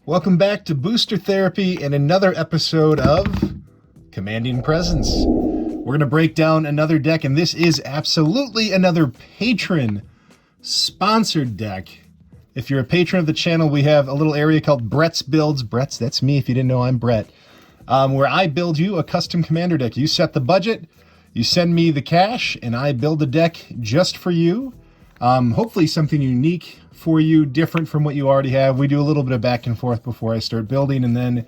Welcome back to Booster Therapy and another episode of Commanding Presence. We're going to break down another deck, and this is absolutely another patron-sponsored deck. If you're a patron of the channel, we have a little area called Brett's Builds. Brett's, that's me if you didn't know I'm Brett. Where I build you a custom commander deck. You set the budget, you send me the cash, and I build a deck just for you. Hopefully something unique for you, different from what you already have. We do a little bit of back and forth before I start building, and then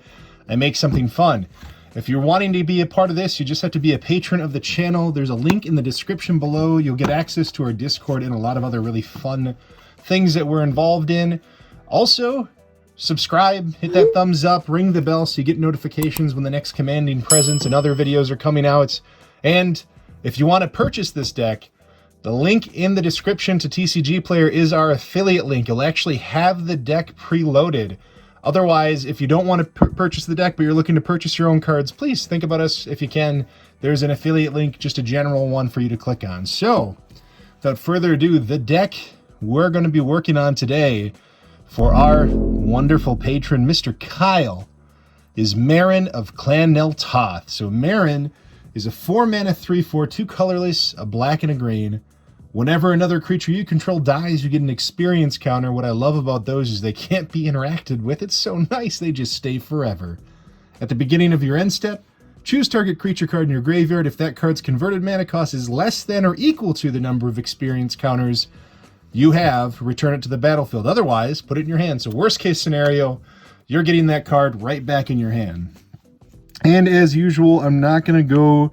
I make something fun. If you're wanting to be a part of this, you just have to be a patron of the channel. There's a link in the description below. You'll get access to our Discord and a lot of other really fun things that we're involved in. Also, subscribe, hit that thumbs up, ring the bell so you get notifications when the next Commanding Presence and other videos are coming out. And if you want to purchase this deck, the link in the description to TCG Player is our affiliate link. You'll actually have the deck preloaded. Otherwise, if you don't want to purchase the deck, but you're looking to purchase your own cards, please think about us if you can. There's an affiliate link, just a general one for you to click on. So, without further ado, the deck we're going to be working on today for our wonderful patron, Mr. Kyle, is Meren of Clan Nel Toth. So Meren is a 4-mana 3/4, 2 colorless, a black and a green. Whenever another creature you control dies, you get an experience counter. What I love about those is they can't be interacted with. It's so nice, they just stay forever. At the beginning of your end step, choose target creature card in your graveyard. If that card's converted mana cost is less than or equal to the number of experience counters you have, return it to the battlefield. Otherwise, put it in your hand. So worst case scenario, you're getting that card right back in your hand. And as usual, I'm not going to go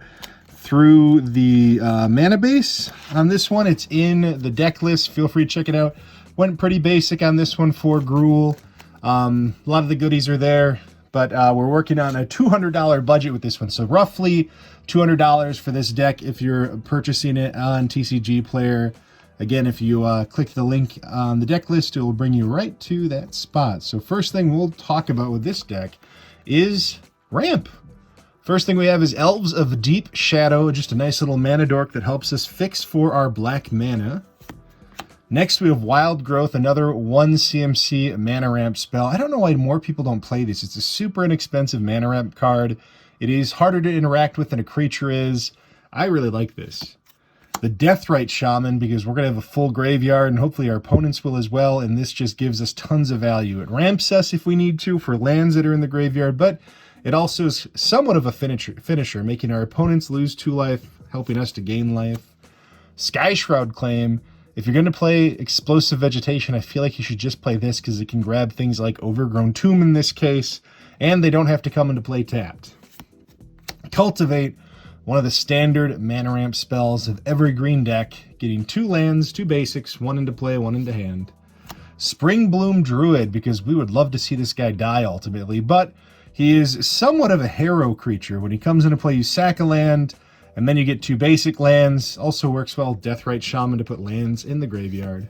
through the mana base on this one. It's in the deck list. Feel free to check it out. Went pretty basic on this one for Gruul. A lot of the goodies are there, but we're working on a $200 budget with this one. So roughly $200 for this deck if you're purchasing it on TCG Player. Again, if you click the link on the deck list, it will bring you right to that spot. So first thing we'll talk about with this deck is ramp. First thing we have is Elves of Deep Shadow, just a nice little mana dork that helps us fix for our black mana. Next, we have Wild Growth, another 1 CMC mana ramp spell. I don't know why more people don't play this. It's a super inexpensive mana ramp card. It is harder to interact with than a creature is. I really like this. The Deathrite Shaman, because we're going to have a full graveyard, and hopefully our opponents will as well, and this just gives us tons of value. It ramps us if we need to for lands that are in the graveyard, but it also is somewhat of a finisher, making our opponents lose 2 life, helping us to gain life. Sky Shroud Claim. If you're going to play Explosive Vegetation, I feel like you should just play this because it can grab things like Overgrown Tomb in this case, and they don't have to come into play tapped. Cultivate, one of the standard mana ramp spells of every green deck, getting 2 lands, 2 basics, 1 into play, 1 into hand. Spring Bloom Druid, because we would love to see this guy die ultimately, but he is somewhat of a hero creature. When he comes into play, you sack a land, and then you get 2 basic lands. Also works well, Deathrite Shaman to put lands in the graveyard.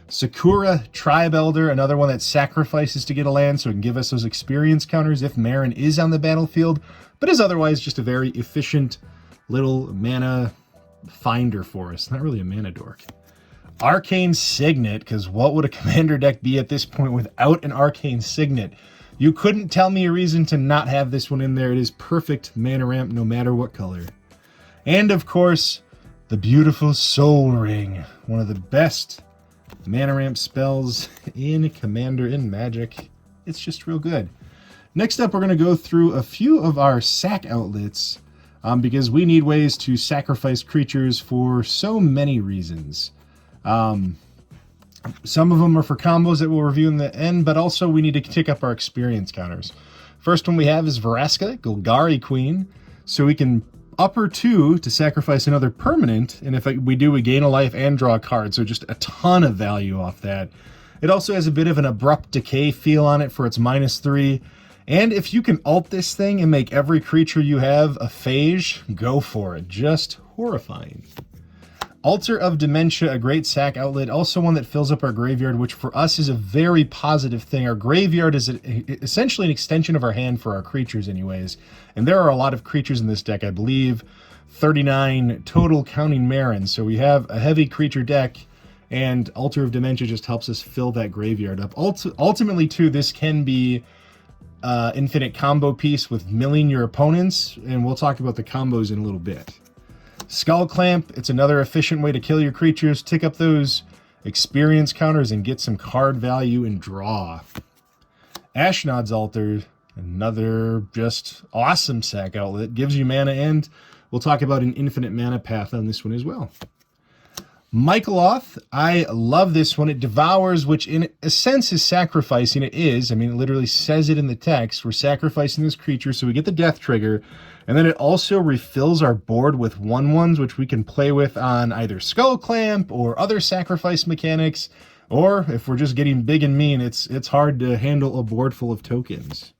Sakura Tribe Elder, another one that sacrifices to get a land so it can give us those experience counters if Meren is on the battlefield, but is otherwise just a very efficient little mana finder for us. Not really a mana dork. Arcane Signet, because what would a commander deck be at this point without an Arcane Signet? You couldn't tell me a reason to not have this one in there. It is perfect mana ramp no matter what color. And of course, the beautiful Soul Ring, one of the best mana ramp spells in Commander in Magic. It's just real good. Next up, we're going to go through a few of our sack outlets because we need ways to sacrifice creatures for so many reasons. Some of them are for combos that we'll review in the end, but also we need to tick up our experience counters. First one we have is Vraska, Golgari Queen. So we can upper 2 to sacrifice another permanent, and if we do, we gain a life and draw a card, so just a ton of value off that. It also has a bit of an abrupt decay feel on it for its -3, and if you can ult this thing and make every creature you have a phage, go for it. Just horrifying. Altar of Dementia, a great sack outlet, also one that fills up our graveyard, which for us is a very positive thing. Our graveyard is essentially an extension of our hand for our creatures anyways, and there are a lot of creatures in this deck, I believe 39 total counting Meren, so we have a heavy creature deck, and Altar of Dementia just helps us fill that graveyard up. Ultimately, too, this can be infinite combo piece with milling your opponents, and we'll talk about the combos in a little bit. Skull Clamp, it's another efficient way to kill your creatures, tick up those experience counters, and get some card value and draw. Ashnod's Altar, another just awesome sack outlet, gives you mana, and we'll talk about an infinite mana path on this one as well. Michaeloth, I love this one. It devours, which in a sense is sacrificing. It is. I mean, it literally says it in the text. We're sacrificing this creature, so we get the death trigger. And then it also refills our board with 1/1s, which we can play with on either Skull Clamp or other sacrifice mechanics. Or if we're just getting big and mean, it's hard to handle a board full of tokens.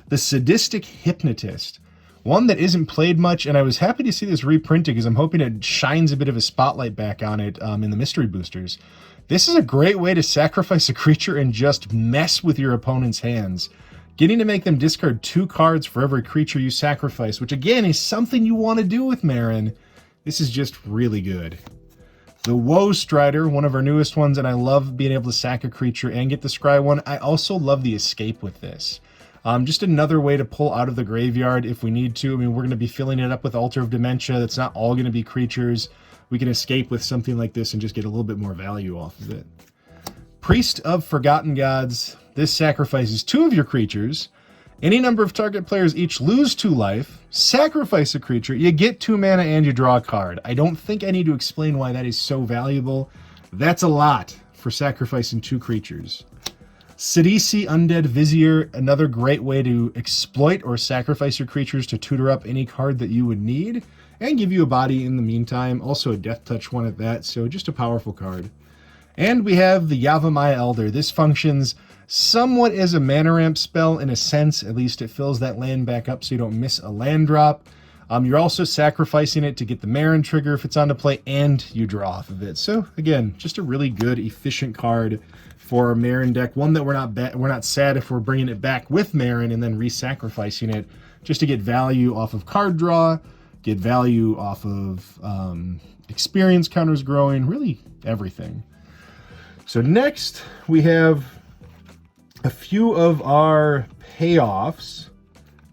The Sadistic Hypnotist. One that isn't played much, and I was happy to see this reprinted because I'm hoping it shines a bit of a spotlight back on it in the mystery boosters. This is a great way to sacrifice a creature and just mess with your opponent's hands. Getting to make them discard 2 cards for every creature you sacrifice, which again is something you want to do with Meren. This is just really good. The Woe Strider, one of our newest ones, and I love being able to sack a creature and get the scry one. I also love the escape with this. Just another way to pull out of the graveyard if we need to. I mean, we're going to be filling it up with Altar of Dementia. That's not all going to be creatures. We can escape with something like this and just get a little bit more value off of it. Priest of Forgotten Gods. This sacrifices 2 of your creatures. Any number of target players each lose 2 life. Sacrifice a creature. You get 2 mana and you draw a card. I don't think I need to explain why that is so valuable. That's a lot for sacrificing 2 creatures. Sidisi Undead Vizier, another great way to exploit or sacrifice your creatures to tutor up any card that you would need and give you a body in the meantime. Also a Death Touch one at that, so just a powerful card. And we have the Yavimaya Elder. This functions somewhat as a mana ramp spell in a sense. At least it fills that land back up so you don't miss a land drop. You're also sacrificing it to get the Meren trigger if it's on to play, and you draw off of it. So again, just a really good, efficient card for our Meren deck. One that we're not sad if we're bringing it back with Meren and then re-sacrificing it just to get value off of card draw, get value off of experience counters growing, really everything. So next we have a few of our payoffs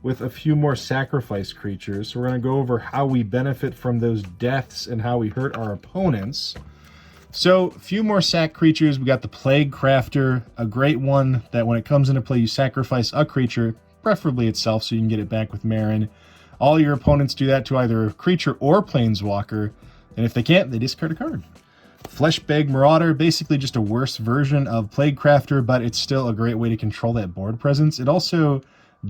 with a few more sacrifice creatures. So we're going to go over how we benefit from those deaths and how we hurt our opponents. So, a few more sack creatures. We got the Plague Crafter, a great one that when it comes into play, you sacrifice a creature, preferably itself, so you can get it back with Meren. All your opponents do that to either a creature or Planeswalker, and if they can't, they discard a card. Fleshbag Marauder, basically just a worse version of Plague Crafter, but it's still a great way to control that board presence. It also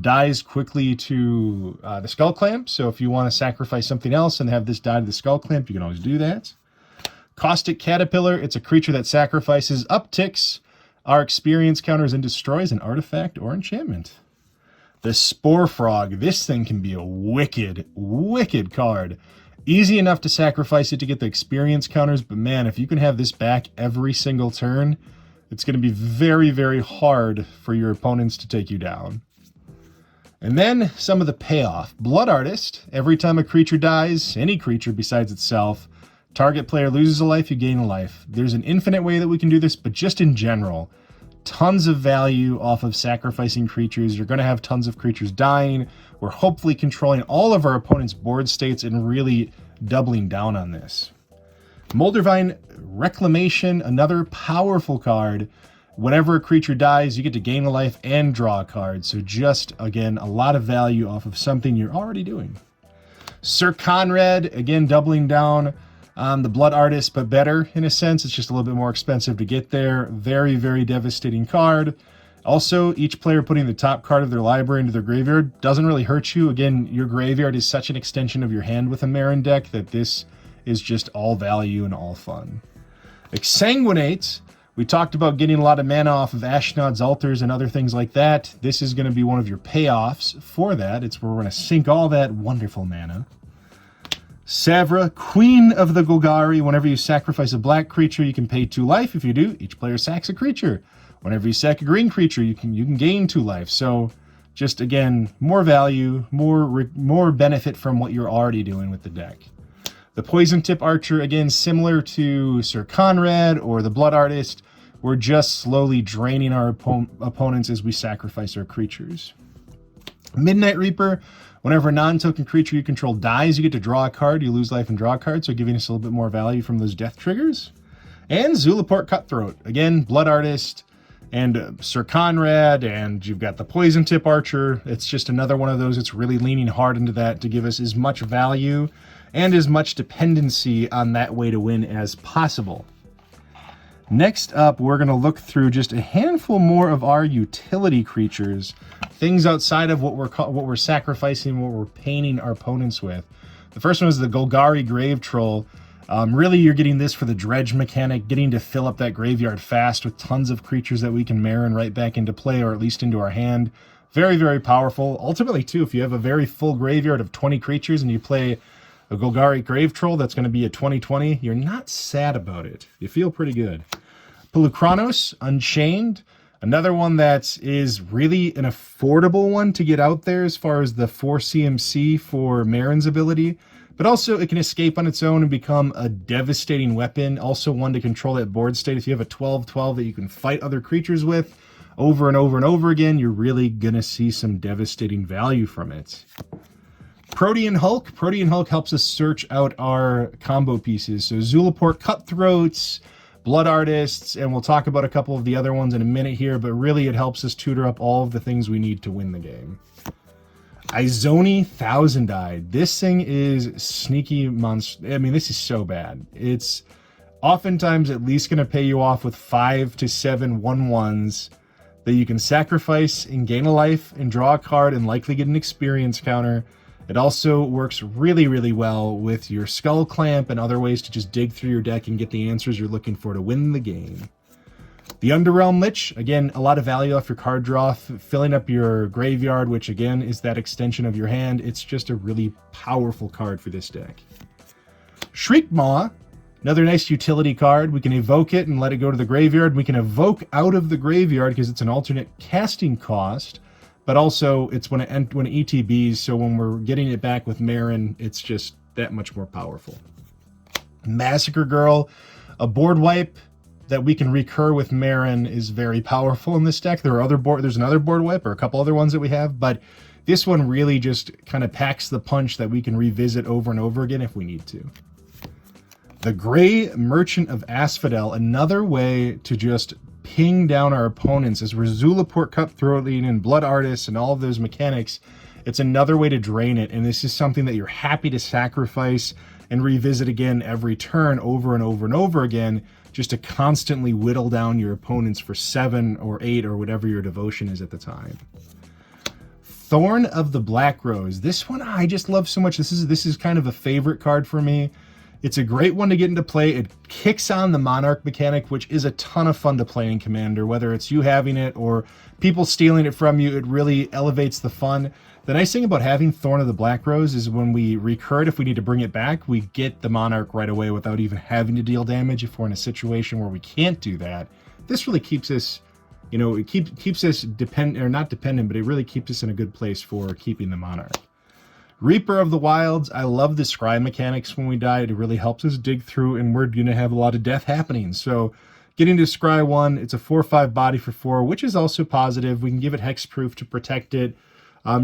dies quickly to the Skull Clamp, so if you want to sacrifice something else and have this die to the Skull Clamp, you can always do that. Caustic Caterpillar, it's a creature that sacrifices, upticks our experience counters, and destroys an artifact or enchantment. The Spore Frog, this thing can be a wicked, wicked card. Easy enough to sacrifice it to get the experience counters, but man, if you can have this back every single turn, it's going to be very, very hard for your opponents to take you down. And then some of the payoff. Blood Artist, every time a creature dies, any creature besides itself, target player loses a life, you gain a life. There's an infinite way that we can do this, but just in general, tons of value off of sacrificing creatures. You're going to have tons of creatures dying. We're hopefully controlling all of our opponent's board states and really doubling down on this. Moldervine Reclamation, another powerful card. Whenever a creature dies, you get to gain a life and draw a card. So just, again, a lot of value off of something you're already doing. Sir Conrad, again, doubling down on the Blood Artist, but better in a sense. It's just a little bit more expensive to get there. Very, very devastating card. Also, each player putting the top card of their library into their graveyard doesn't really hurt you. Again, your graveyard is such an extension of your hand with a Meren deck that this is just all value and all fun. Exsanguinate. We talked about getting a lot of mana off of Ashnod's Altars and other things like that. This is going to be one of your payoffs for that. It's where we're going to sink all that wonderful mana. Savra, Queen of the Golgari. Whenever you sacrifice a black creature, you can pay 2 life. If you do, each player sacks a creature. Whenever you sack a green creature, you can gain 2 life. So, just again, more value, more benefit from what you're already doing with the deck. The Poison Tip Archer, again, similar to Sir Conrad or the Blood Artist, we're just slowly draining our opponents as we sacrifice our creatures. Midnight Reaper, whenever a non-token creature you control dies, you get to draw a card, you lose life and draw a card, so giving us a little bit more value from those death triggers. And Zulaport Cutthroat, again, Blood Artist, and Sir Conrad, and you've got the Poison Tip Archer. It's just another one of those that's really leaning hard into that to give us as much value and as much dependency on that way to win as possible. Next up, we're going to look through just a handful more of our utility creatures, things outside of what we're sacrificing, what we're painting our opponents with. The first one is the Golgari Grave Troll. Really, you're getting this for the dredge mechanic, getting to fill up that graveyard fast with tons of creatures that we can Meren right back into play, or at least into our hand. Very, very powerful. Ultimately, too, if you have a very full graveyard of 20 creatures and you play a Golgari Grave Troll that's going to be a 20/20, you're not sad about it. You feel pretty good. Polukranos Unchained, another one that is really an affordable one to get out there as far as the 4 CMC for Meren's ability, but also it can escape on its own and become a devastating weapon. Also one to control that board state. If you have a 12/12 that you can fight other creatures with over and over and over again, you're really going to see some devastating value from it. Protean Hulk. Protean Hulk helps us search out our combo pieces. So Zulaport Cutthroats, Blood Artists, and we'll talk about a couple of the other ones in a minute here, but really it helps us tutor up all of the things we need to win the game. Izoni Thousand Eyed. This thing is sneaky monster. I mean, this is so bad. It's oftentimes at least going to pay you off with 5 to 7 1/1s that you can sacrifice and gain a life and draw a card and likely get an experience counter. It also works really, really well with your Skull Clamp and other ways to just dig through your deck and get the answers you're looking for to win the game. The Underrealm Lich, again, a lot of value off your card draw, filling up your graveyard, which again is that extension of your hand. It's just a really powerful card for this deck. Shriekmaw, another nice utility card. We can evoke it and let it go to the graveyard. We can evoke out of the graveyard because it's an alternate casting cost, but also it's when it ETBs, so when we're getting it back with Meren, it's just that much more powerful. Massacre Girl, a board wipe that we can recur with Meren, is very powerful in this deck. There's another board wipe or a couple other ones that we have, but this one really just kind of packs the punch that we can revisit over and over again if we need to. The Grey Merchant of Asphodel, another way to just ping down our opponents as we're Zulaport Cutthroating and Blood Artists and all of those mechanics. It's another way to drain it, and this is something that you're happy to sacrifice and revisit again every turn over and over and over again, just to constantly whittle down your opponents for 7 or 8 or whatever your devotion is at the time. Thorn of the Black Rose. This one I just love so much. This is kind of a favorite card for me. It's a great one to get into play. It kicks on the Monarch mechanic, which is a ton of fun to play in Commander, whether it's you having it or people stealing it from you. It really elevates the fun. The nice thing about having Thorn of the Black Rose is when we recur it, if we need to bring it back, we get the Monarch right away without even having to deal damage. If we're in a situation where we can't do that, this really keeps us, it keeps us not dependent, but it really keeps us in a good place for keeping the Monarch. Reaper of the Wilds, I love the scry mechanics when we die. It really helps us dig through, and we're going to have a lot of death happening. So getting to scry 1, it's a 4/5 body for 4, which is also positive. We can give it hexproof to protect it.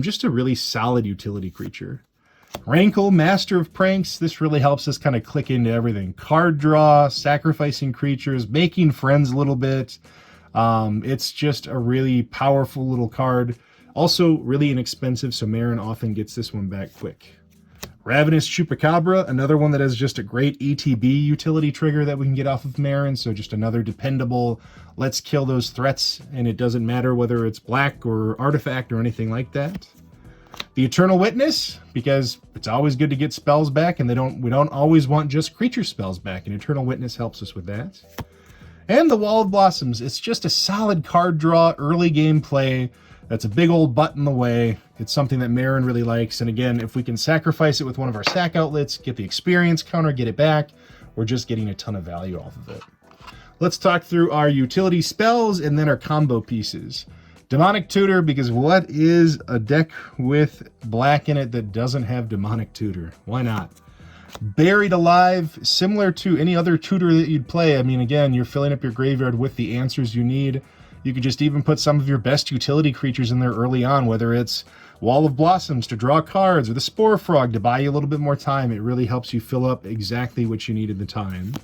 Just a really solid utility creature. Rankle, Master of Pranks. This really helps us kind of click into everything. Card draw, sacrificing creatures, making friends a little bit. It's just a really powerful little card. Also really inexpensive, so Meren often gets this one back quick. Ravenous Chupacabra, another one that has just a great ETB utility trigger that we can get off of Meren, so just another dependable, let's kill those threats, and it doesn't matter whether it's black or artifact or anything like that. The Eternal Witness, because it's always good to get spells back, and we don't always want just creature spells back, and Eternal Witness helps us with that. And the Wall of Blossoms, it's just a solid card draw, early game play. That's a big old butt in the way. It's something that Meren really likes. And again, if we can sacrifice it with one of our sack outlets, get the experience counter, get it back, we're just getting a ton of value off of it. Let's talk through our utility spells and then our combo pieces. Demonic Tutor, because what is a deck with black in it that doesn't have Demonic Tutor? Why not? Buried Alive, similar to any other tutor that you'd play. I mean, again, you're filling up your graveyard with the answers you need. You could just even put some of your best utility creatures in there early on, whether it's Wall of Blossoms to draw cards or the Spore Frog to buy you a little bit more time. It really helps you fill up exactly what you need at the time.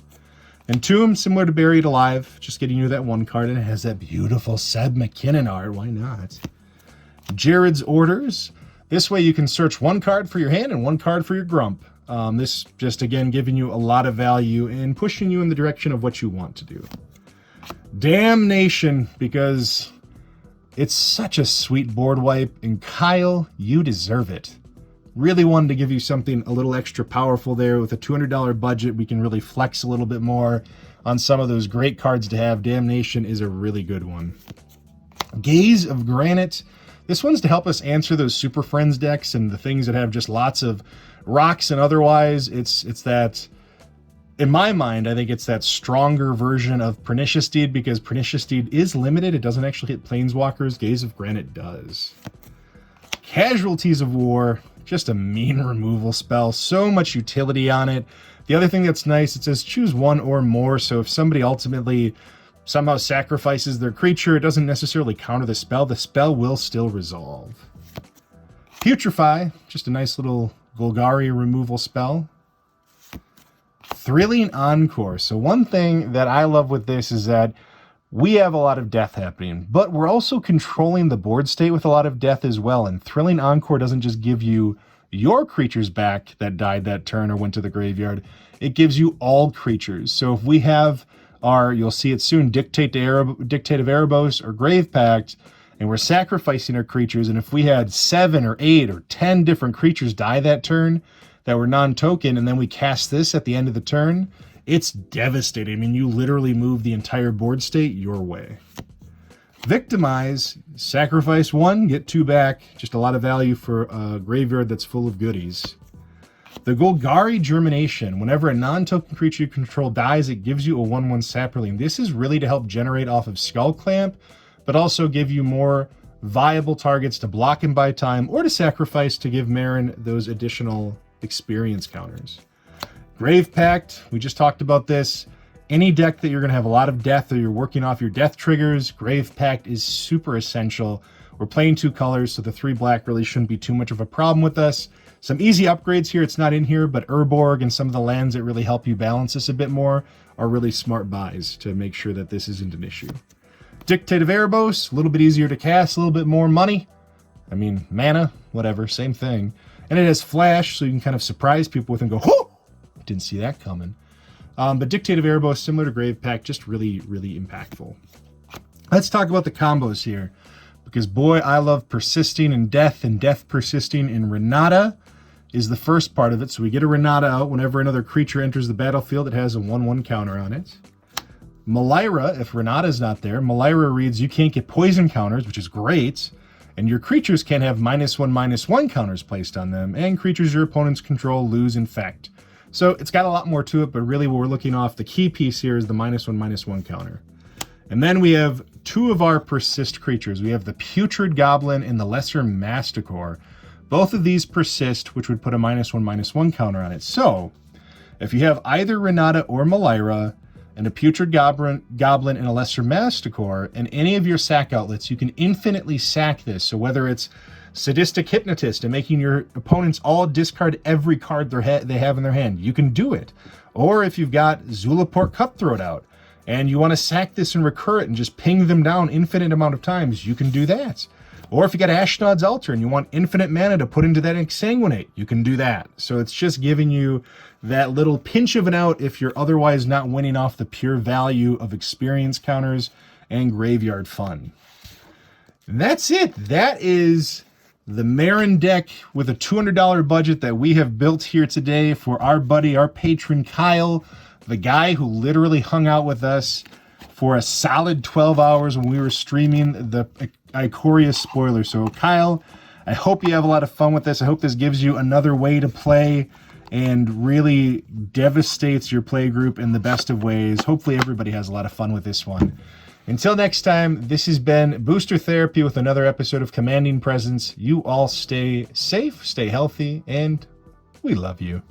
Entomb, similar to Buried Alive, just getting you that one card, and it has that beautiful Seb McKinnon art. Why not? Jared's Orders. This way you can search one card for your hand and one card for your grump. This just, again, giving you a lot of value and pushing you in the direction of what you want to do. Damnation, because it's such a sweet board wipe, and Kyle, you deserve it. Really wanted to give you something a little extra powerful there. With a $200 budget, we can really flex a little bit more on some of those great cards to have. Damnation is a really good one. Gaze of Granite. This one's to help us answer those Super Friends decks and the things that have just lots of rocks and otherwise. It's that, in my mind, I think it's that stronger version of Pernicious Deed, because Pernicious Deed is limited. It doesn't actually hit Planeswalkers. Gaze of Granite does. Casualties of War. Just a mean removal spell. So much utility on it. The other thing that's nice, it says choose one or more. So if somebody ultimately somehow sacrifices their creature, it doesn't necessarily counter the spell. The spell will still resolve. Putrefy. Just a nice little Golgari removal spell. Thrilling Encore. So one thing that I love with this is that we have a lot of death happening, but we're also controlling the board state with a lot of death as well. And Thrilling Encore doesn't just give you your creatures back that died that turn or went to the graveyard. It gives you all creatures. So if we have our, you'll see it soon, Dictate of Erebos or Grave Pact, and we're sacrificing our creatures, and if we had 7 or 8 or 10 different creatures die that turn that were non-token, and then we cast this at the end of the turn, it's devastating. I mean, you literally move the entire board state your way. Victimize, sacrifice 1, get 2 back. Just a lot of value for a graveyard that's full of goodies. The Golgari Germination. Whenever a non-token creature you control dies, it gives you a 1/1 Saproling. This is really to help generate off of Skull Clamp, but also give you more viable targets to block and buy time, or to sacrifice to give Meren those additional experience counters. Grave Pact, we just talked about this. Any deck that you're going to have a lot of death or you're working off your death triggers, Grave Pact is super essential. We're playing 2 colors, so the 3 black really shouldn't be too much of a problem with us. Some easy upgrades here, it's not in here, but Urborg and some of the lands that really help you balance this a bit more are really smart buys to make sure that this isn't an issue. Dictate of Erebos, a little bit easier to cast, a little bit more money. I mean, mana, whatever, same thing. And it has flash, so you can kind of surprise people with and go, "Whoo! Didn't see that coming." But Dictate of Erebos, similar to Grave Pact, just really, really impactful. Let's talk about the combos here, because boy, I love persisting in death and death persisting in Renata is the first part of it. So we get a Renata out whenever another creature enters the battlefield. It has a 1/1 counter on it. Malira, if Renata's not there, Malira reads you can't get poison counters, which is great. And your creatures can have -1/-1 counters placed on them, and creatures your opponents control lose Infect. So it's got a lot more to it, but really what we're looking off, the key piece here is the -1/-1 counter. And then we have 2 of our persist creatures. We have the Putrid Goblin and the Lesser Masticore. Both of these persist, which would put a -1/-1 counter on it. So if you have either Renata or Malira, and a Putrid Goblin and a Lesser Masticore, and any of your sack outlets, you can infinitely sack this. So whether it's Sadistic Hypnotist and making your opponents all discard every card they have in their hand, you can do it. Or if you've got Zulaport Cutthroat out, and you want to sack this and recur it and just ping them down infinite amount of times, you can do that. Or if you got Ashnod's Altar and you want infinite mana to put into that Exsanguinate, you can do that. So it's just giving you that little pinch of an out if you're otherwise not winning off the pure value of experience counters and graveyard fun. And that's it. That is the Meren deck with a $200 budget that we have built here today for our buddy, our patron Kyle, the guy who literally hung out with us for a solid 12 hours when we were streaming the Ikoria spoiler. So Kyle, I hope you have a lot of fun with this. I hope this gives you another way to play and really devastates your play group in the best of ways. Hopefully everybody has a lot of fun with this one. Until next time, this has been Booster Therapy with another episode of Commanding Presence. You all stay safe, stay healthy, and we love you.